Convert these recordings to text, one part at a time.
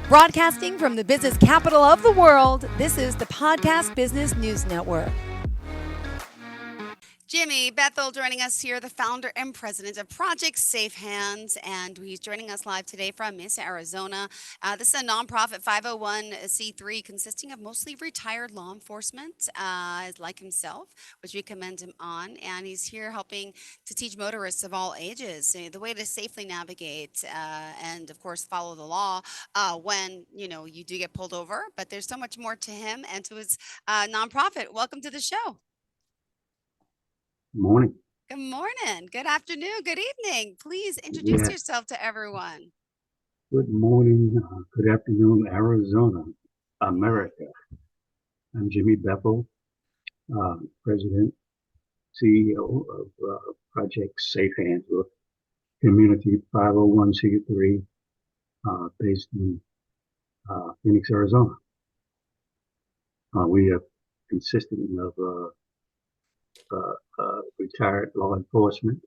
Broadcasting from the business capital of the world, this is the Podcast Business News Network. Jimi, Bethel joining us here, the founder and president of Project Safe Hands, and he's joining us live today from Mesa, Arizona. This is a nonprofit 501c3 consisting of mostly retired law enforcement, like himself, which we commend him on, and he's here helping to teach motorists of all ages the way to safely navigate and, of course, follow the law when, you do get pulled over. But there's so much more to him and to his nonprofit. Welcome to the show. Morning. Good morning. Good afternoon. Good evening. Please introduce yourself to everyone. Good morning. Good afternoon, Arizona, America. I'm Jimi Bethel, President, CEO of Project Safe Hands, a community 501c3 based in Phoenix, Arizona. We are consisting of retired law enforcement,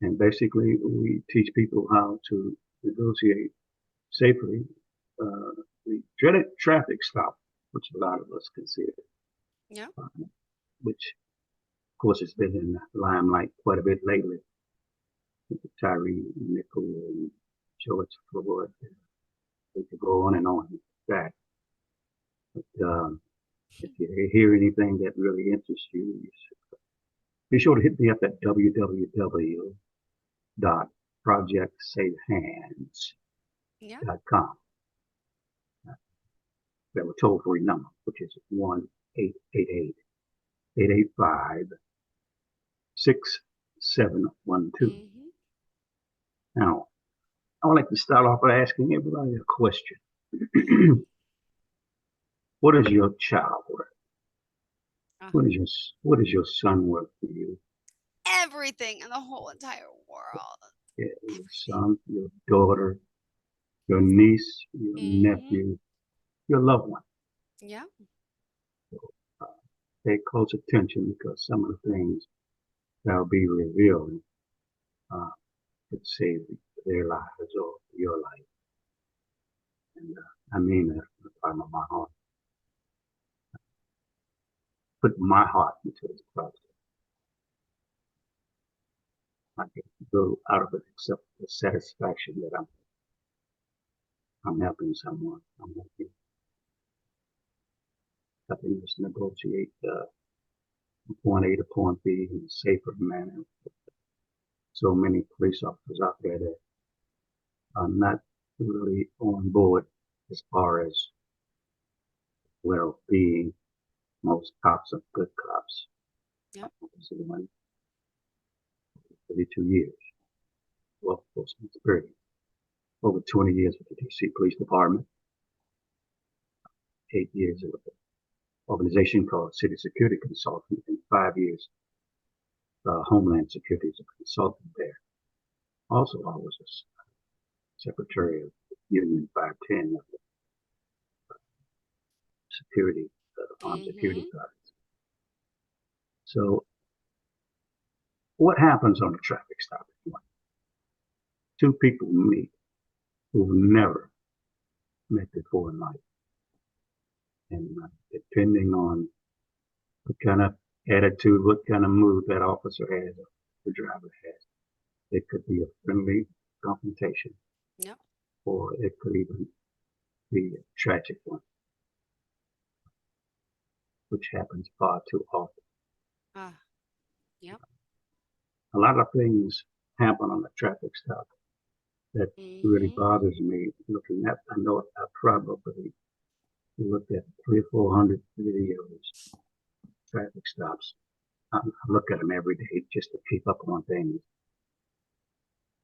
and basically we teach people how to negotiate safely the dreaded traffic stop, which a lot of us consider. Yeah. Which, of course, has been in the limelight quite a bit lately. With Tyree, Nickel, and George Floyd. We could go on and on with that. But if you hear anything that really interests you, be sure to hit me up at www.projectsafehands.com. We have a toll-free number, which is 1-888-885-6712. Now, I would like to start off by asking everybody a question. What is your child worth? What is your son worth to you? Everything in the whole entire world. Yeah, your son, your daughter, your niece, your nephew, your loved one. Yeah. So, pay close attention, because some of the things that will be revealed could save their lives or your life. And I mean that from the bottom of my heart. Put my heart into this project. I can go out of it except the satisfaction that I'm helping someone. I'm helping us negotiate from point A to point B in a safer manner. So many police officers out there that are not really on board as far as well-being. Most cops are good cops. Yep. 32 years. Law enforcement experience. Over 20 years with the DC Police Department. 8 years with an organization called City Security Consultant, and 5 years Homeland Security as a consultant there. Also, I was a secretary of Union 510 of the security, armed security guards. So, what happens on a traffic stop? Two people meet who've never met before in life. And depending on what kind of attitude, what kind of mood that officer has, or the driver has, it could be a friendly confrontation. Yep. Or it could even be a tragic one, which happens far too often. Yep. A lot of things happen on a traffic stop that really bothers me. Looking at, I know I probably looked at 300 or 400 videos, traffic stops. I look at them every day just to keep up on things.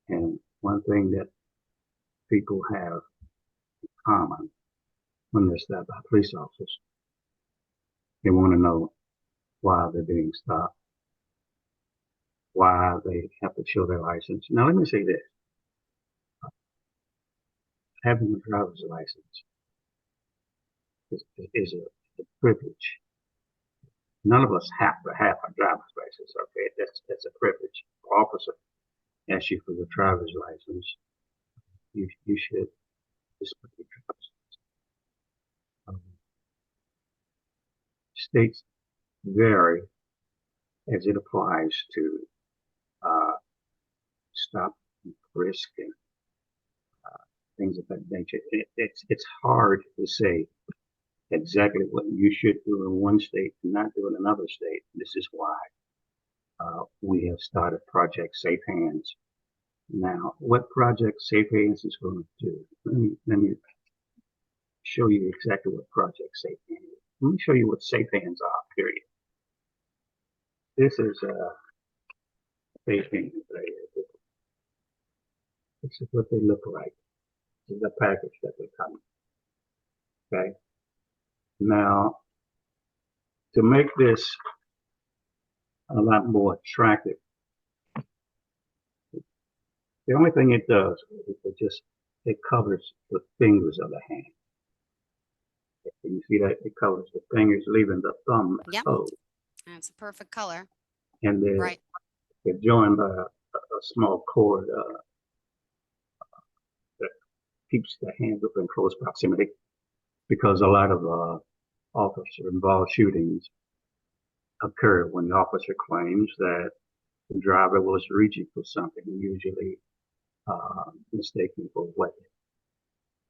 And one thing that people have in common when they're stopped by police officers, they want to know why they're being stopped, why they have to show their license. Now, let me say this. Having a driver's license is a privilege. None of us have to have a driver's license, okay? That's a privilege. The officer asks you for your driver's license. You should this particular states vary as it applies to stop and frisk and things of that nature. It's hard to say exactly what you should do in one state and not do in another state. This is why we have started Project Safe Hands. Now, what Project Safe Hands is going to do, let me show you exactly what Project Safe Hands is. Let me show you what Safe Hands are, period. This is Safe Hands right here. This is what they look like. This is the package that they come in. Okay. Now, to make this a lot more attractive, the only thing it does is it covers the fingers of the hand. You see that it covers the fingers, leaving the thumb exposed. That's a perfect color. And Right. they're joined by a small cord that keeps the hand within close proximity, because a lot of officer-involved shootings occur when the officer claims that the driver was reaching for something, usually mistaken for a weapon.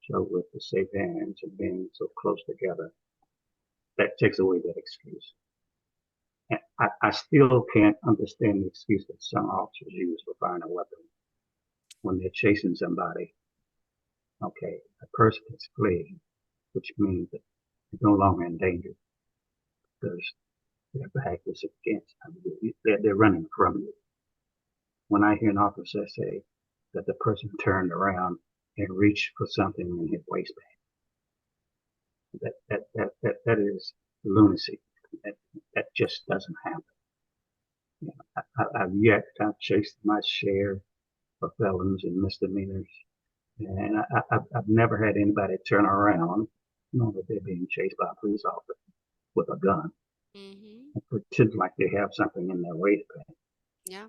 So with the safe hands and being so close together, that takes away that excuse. And I still can't understand the excuse that some officers use for firing a weapon when they're chasing somebody. Okay, a person is fleeing, which means that they're no longer in danger because their back is against them. They're running from you. When I hear an officer say that the person turned around and reached for something in his waistband, that is lunacy. That just doesn't happen. You know, I've yet to chase my share of felons and misdemeanors, and I've never had anybody turn around knowing that they're being chased by a police officer with a gun and pretend like they have something in their waistband. Yeah.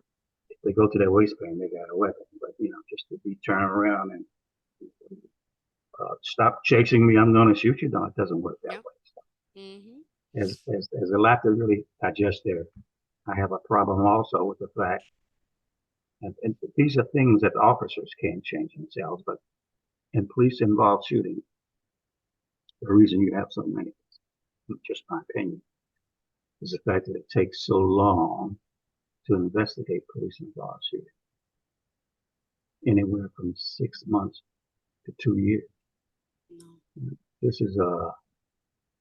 If they go to their waistband, they got a weapon. But just to be turning around and stop chasing me, I'm going to shoot you. No, it doesn't work that way. As a lot to really digest there. I have a problem also with the fact, and these are things that officers can't change themselves, but in police-involved shooting, the reason you have so many, just my opinion, is the fact that it takes so long to investigate police-involved shooting. Anywhere from 6 months to 2 years. This is a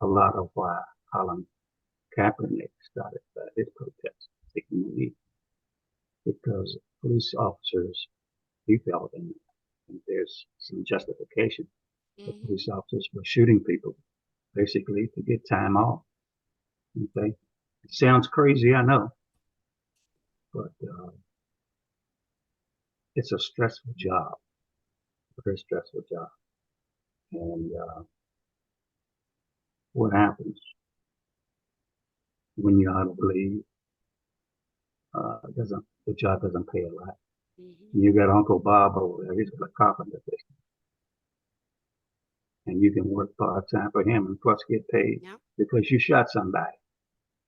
lot of why Colin Kaepernick started his protest, taking the knee, because police officers, he felt, and there's some justification, that police officers were shooting people basically to get time off. Okay, it sounds crazy, I know, but it's a stressful job, a very stressful job. And what happens when you're out of leave? The job doesn't pay a lot. You got Uncle Bob over there, he's got a carpenter business. And you can work part-time for him and plus get paid because you shot somebody.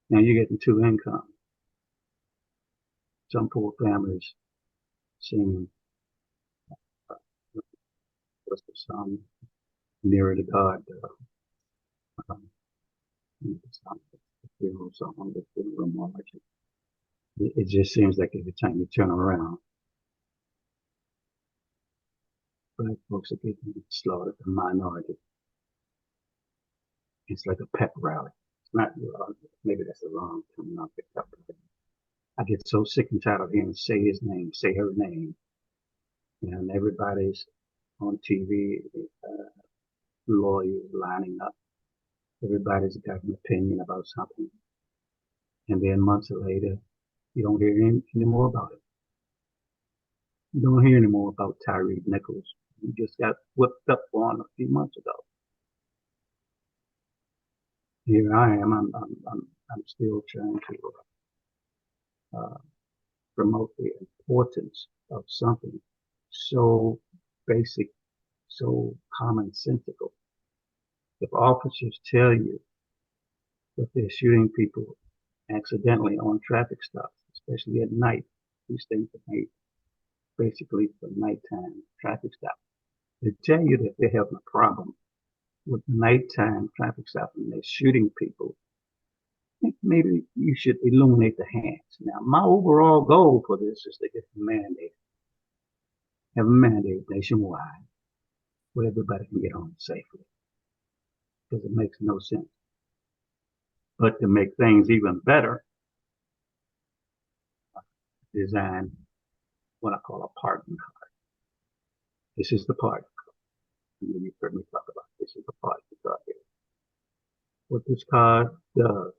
Now you're getting two incomes. Some poor families seem some nearer to God. It just seems like every time you turn around, black folks are getting slaughtered, the minority. It's like a pep rally. It's not, maybe that's the wrong term I picked up. I get so sick and tired of hearing say his name, say her name. And everybody's on TV, lawyers lining up. Everybody's got an opinion about something. And then months later, you don't hear any more about it. You don't hear any more about Tyree Nichols. He just got whipped up on a few months ago. Here I am. I'm still trying to promote the importance of something so basic so commonsensical. If officers tell you that they're shooting people accidentally on traffic stops, especially at night, these things are made basically for nighttime traffic stops. They tell you that they're having a problem with nighttime traffic stops and they're shooting people. I think maybe you should illuminate the hands. Now, my overall goal for this is to get a mandate, have a mandate nationwide where everybody can get home safely, because it makes no sense. But to make things even better, design what I call a pardon card. This is the pardon card. You've heard me talk about this is the pardon card here. What this card does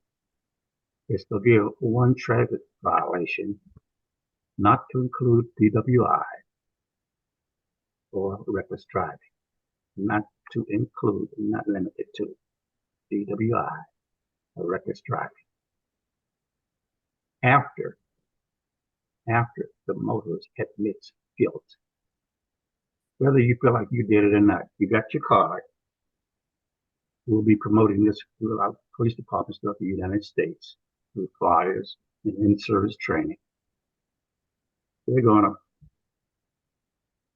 is to give one traffic violation, not to include DWI or reckless driving, not to include, not limited to DWI or reckless driving. After the motorist admits guilt, whether you feel like you did it or not, you got your card. We'll be promoting this throughout police departments throughout the United States through flyers and in-service training. They're going to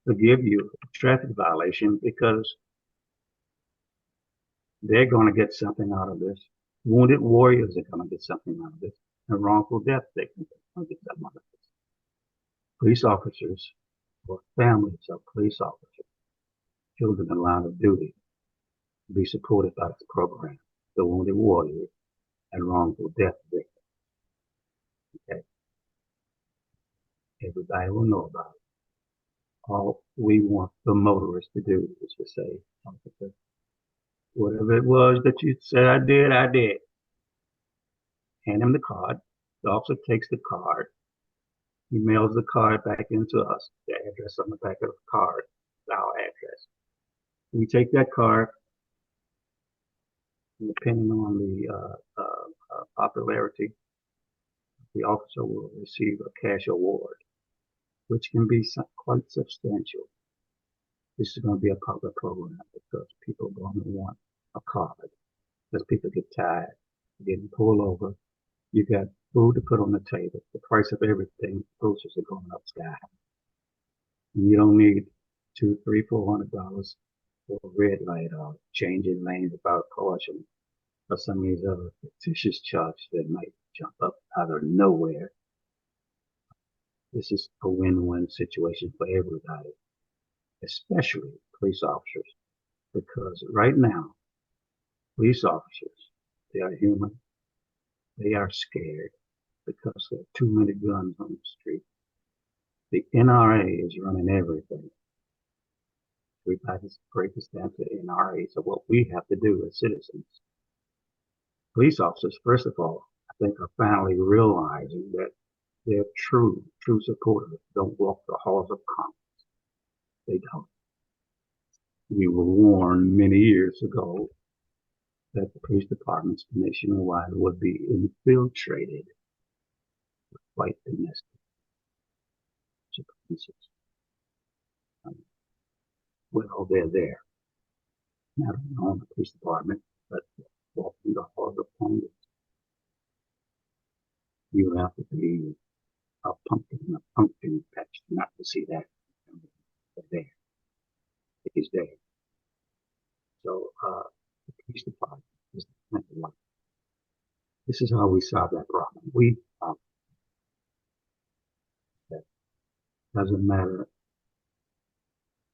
forgive you a traffic violation because they're going to get something out of this. Wounded warriors are going to get something out of this. And wrongful death, they're going to get something out of this. Police officers or families of police officers, children in line of duty, be supported by this program, the Wounded Warriors and Wrongful Death Victims. Okay. Everybody will know about it. All we want the motorist to do is to say, officer, whatever it was that you said I did, I did. Hand him the card. The officer takes the card. He mails the card back into us. The address on the back of the card is our address. We take that card, and depending on the popularity, the officer will receive a cash award, which can be quite substantial. This is going to be a public program because people are going to want a card. Because people get tired of getting pulled over. You got food to put on the table. The price of everything, groceries are going up sky high. And you don't need $200, $300, $400 for a red light or changing lanes without caution or some of these other fictitious charges that might jump up out of nowhere. This is a win-win situation for everybody, especially police officers, because right now, police officers, they are human. They are scared because there are too many guns on the street. The NRA is running everything. Everybody's breaking down to the NRA. So what we have to do as citizens, police officers, first of all, I think are finally realizing that their true supporters don't walk the halls of Congress. They don't. We were warned many years ago that the police departments nationwide would be infiltrated with white domestic supremacists. Well, they're there. Not only on the police department, but walking the halls of Congress. You have to be a pumpkin patch not to see that. They're there. It is there. So the police department is the mental life. This is how we solve that problem. We that doesn't matter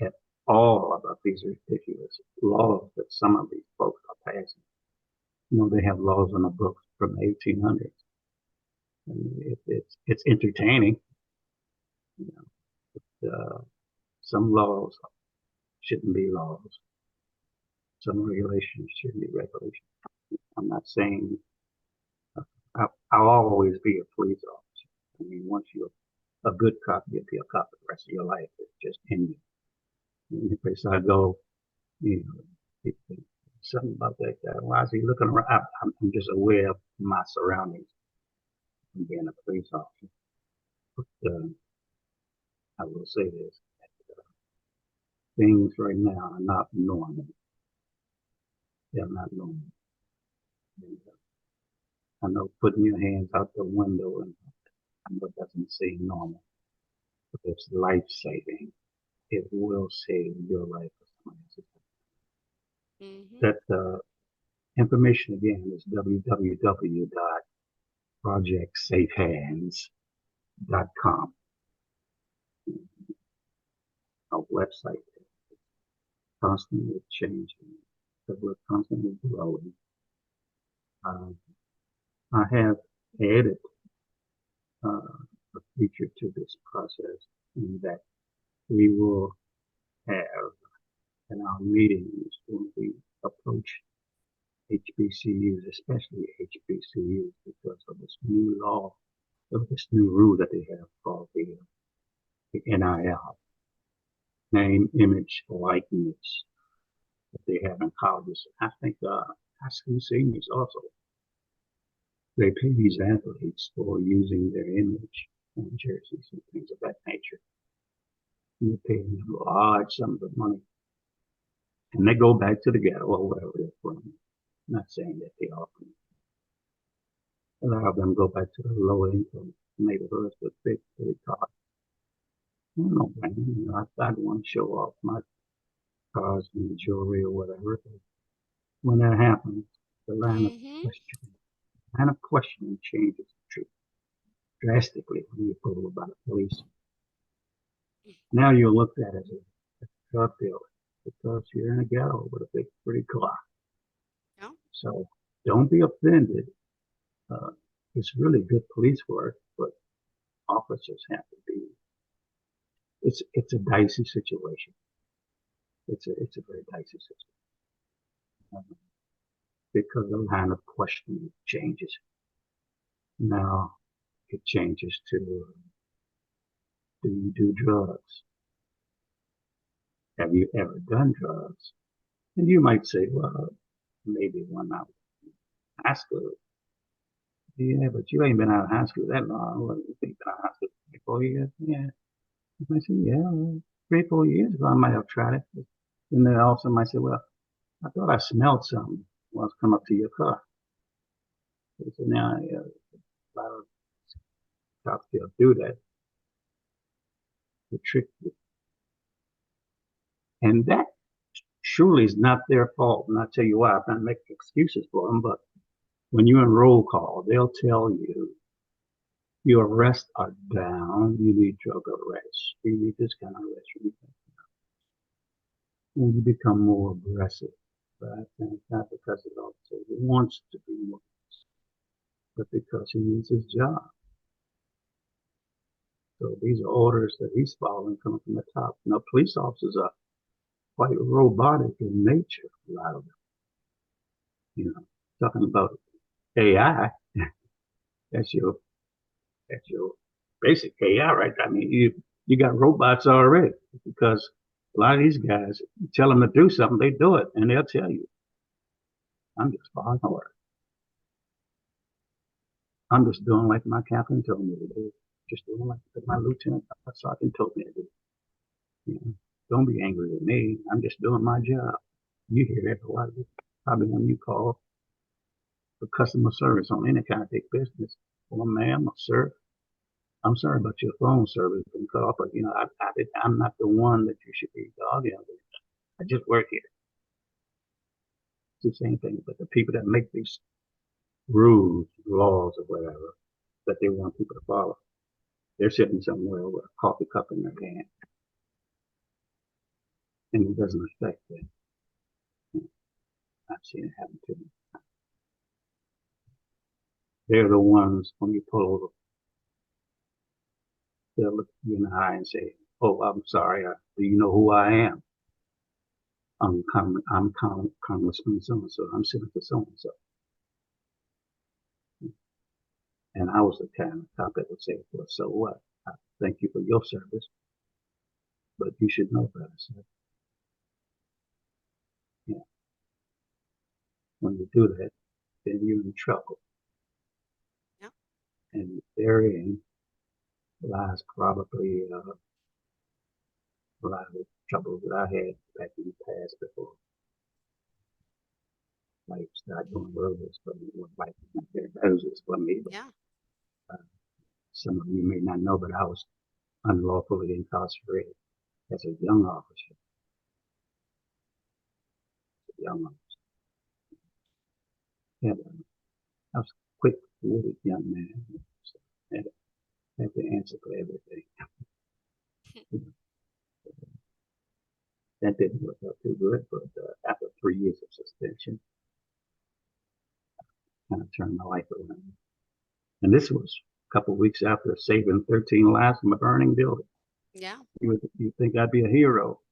at all about these ridiculous laws that some of these folks are passing. You know, they have laws on the books from the 1800s. And it's entertaining. You know, some laws shouldn't be laws. Some regulations shouldn't be regulations. I'm not saying I'll always be a police officer. I mean, once you're a good cop, you'll be a cop the rest of your life. It's just in you. Any place I go, you know, something about that guy. Why is he looking around? I'm just aware of my surroundings from being a police officer. But I will say this. things right now are not normal. They're not normal. And, I know putting your hands out the window and what doesn't seem normal, but it's life saving. It will save your life or someone else's. That information again is www.projectsafehands.com. Our website is constantly changing because we're constantly growing. I have added a feature to this process in that we will have in our meetings when we approach HBCUs, especially HBCUs, because of this new law, of this new rule that they have called the NIL, name, image, likeness, that they have in colleges. I think high school seniors also, they pay these athletes for using their image on jerseys and things of that nature. And they pay them large sums of money. And they go back to the ghetto or wherever they're from. I'm not saying that they often. A lot of them go back to the low income neighborhoods with big cars. I don't know, man. You know, I want to show off my cars and jewelry or whatever. But when that happens, the line of questioning changes drastically when you pull about a police. Now you're looked at as a drug dealer because you're in a ghetto with a big, pretty car. Yeah. So don't be offended. It's really good police work, but officers have to be. It's a dicey situation. It's a very dicey situation because the line of questioning changes. Now it changes to, do you do drugs? Have you ever done drugs? And you might say, well, maybe when I was in high school. Yeah, but you ain't been out of high school that long. What, you think been out of high school 3, 4 years? Yeah. I said, yeah, 3, 4 years ago I might have tried it. And then also might say, well, I thought I smelled something when I was coming up to your car. So now a lot of cops still do that to trick you. And that surely is not their fault. And I'll tell you why. I'm not making excuses for them, but when you're in roll call, they'll tell you your arrests are down. You need drug arrests. You need this kind of arrest. And you become more aggressive. But I think not because the officer wants to be more aggressive, but because he needs his job. So these are orders that he's following coming from the top. Now, police officers are quite robotic in nature, a lot of them. You know, talking about AI, that's your basic AI, right? I mean, you got robots already because a lot of these guys, you tell them to do something, they do it, and they'll tell you, I'm just following orders. I'm just doing like my captain told me to do. Just doing like my lieutenant, my sergeant told me to do. You know, don't be angry with me. I'm just doing my job. You hear that a lot. Probably when you call for customer service on any kind of big business. Well, ma'am or sir, I'm sorry about your phone service being cut off, but you know, I'm not the one that you should be dogging with. I just work here. It's the same thing, but the people that make these rules, laws, or whatever that they want people to follow, they're sitting somewhere with a coffee cup in their hand, and it doesn't affect them. I've seen it happen to me. They're the ones when you pull over, they'll look you in the eye and say, "Oh, I'm sorry. Do you know who I am? I'm Congressman so and so. I'm Senator so and so." And I was the kind of cop that would say, "Well, so what? I thank you for your service, but you should know better, sir." Yeah. When you do that, then you're in trouble. Yeah. And therein lies probably a lot of the troubles that I had back in the past before life started going roses for me, what life their roses for me. But Yeah. some of you may not know, but I was unlawfully incarcerated as a young officer. Yeah, I was a quick-witted young man. So I had to answer for everything. That didn't work out too good, but after 3 years of suspension, I kind of turned my life around. And this was a couple of weeks after saving 13 lives from a burning building. Yeah. You think I'd be a hero?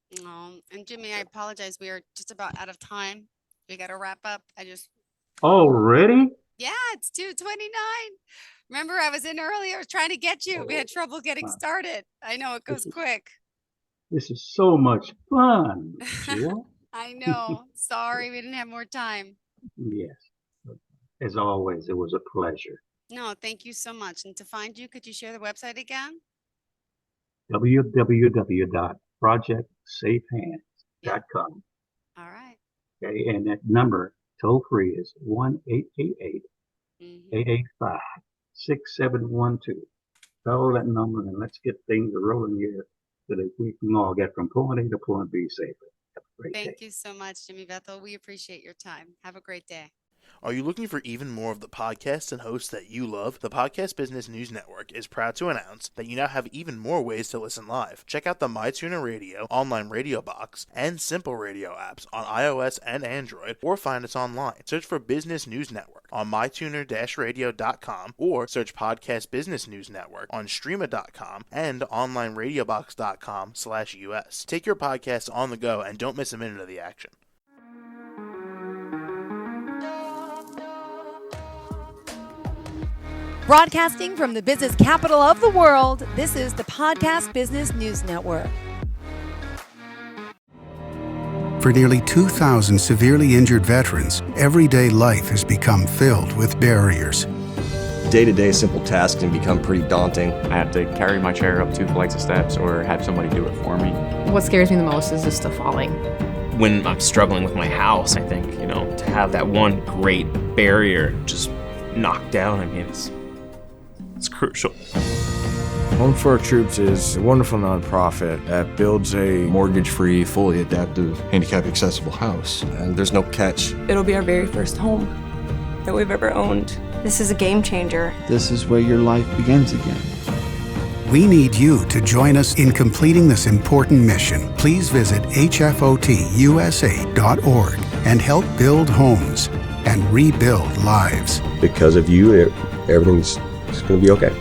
And Jimmy, I apologize. We are just about out of time. We got to wrap up. Already? Yeah, it's 2:29. Remember, I was in earlier trying to get you. We had trouble getting Wow. started. I know it goes quick. This is so much fun, Jill. I know. Sorry, we didn't have more time. Yes. As always, it was a pleasure. No, thank you so much. And to find you, could you share the website again? www.projectsafehands.com. All right. Okay, and that number toll free is 1-888-885-6712. Call that number and let's get things rolling here so that we can all get from point A to point B safely. Have a great day. Thank you so much, Jimmy Bethel. We appreciate your time. Have a great day. Are you looking for even more of the podcasts and hosts that you love? The Podcast Business News Network is proud to announce that you now have even more ways to listen live. Check out the MyTuner Radio, online radio box, and Simple Radio apps on iOS and Android, or find us online. Search for Business News Network on mytuner-radio.com or search Podcast Business News Network on streama.com and onlineradiobox.com/US. Take your podcast on the go and don't miss a minute of the action. Broadcasting from the business capital of the world, this is the Podcast Business News Network. For nearly 2,000 severely injured veterans, everyday life has become filled with barriers. Day-to-day simple tasks can become pretty daunting. I have to carry my chair up 2 flights of steps or have somebody do it for me. What scares me the most is just the falling. When I'm struggling with my house, I think, to have that one great barrier just knocked down, it's crucial. Home for Our Troops is a wonderful nonprofit that builds a mortgage-free, fully adaptive, handicap-accessible house. And there's no catch. It'll be our very first home that we've ever owned. This is a game changer. This is where your life begins again. We need you to join us in completing this important mission. Please visit hfotusa.org and help build homes and rebuild lives. Because of you, everything's going to be okay.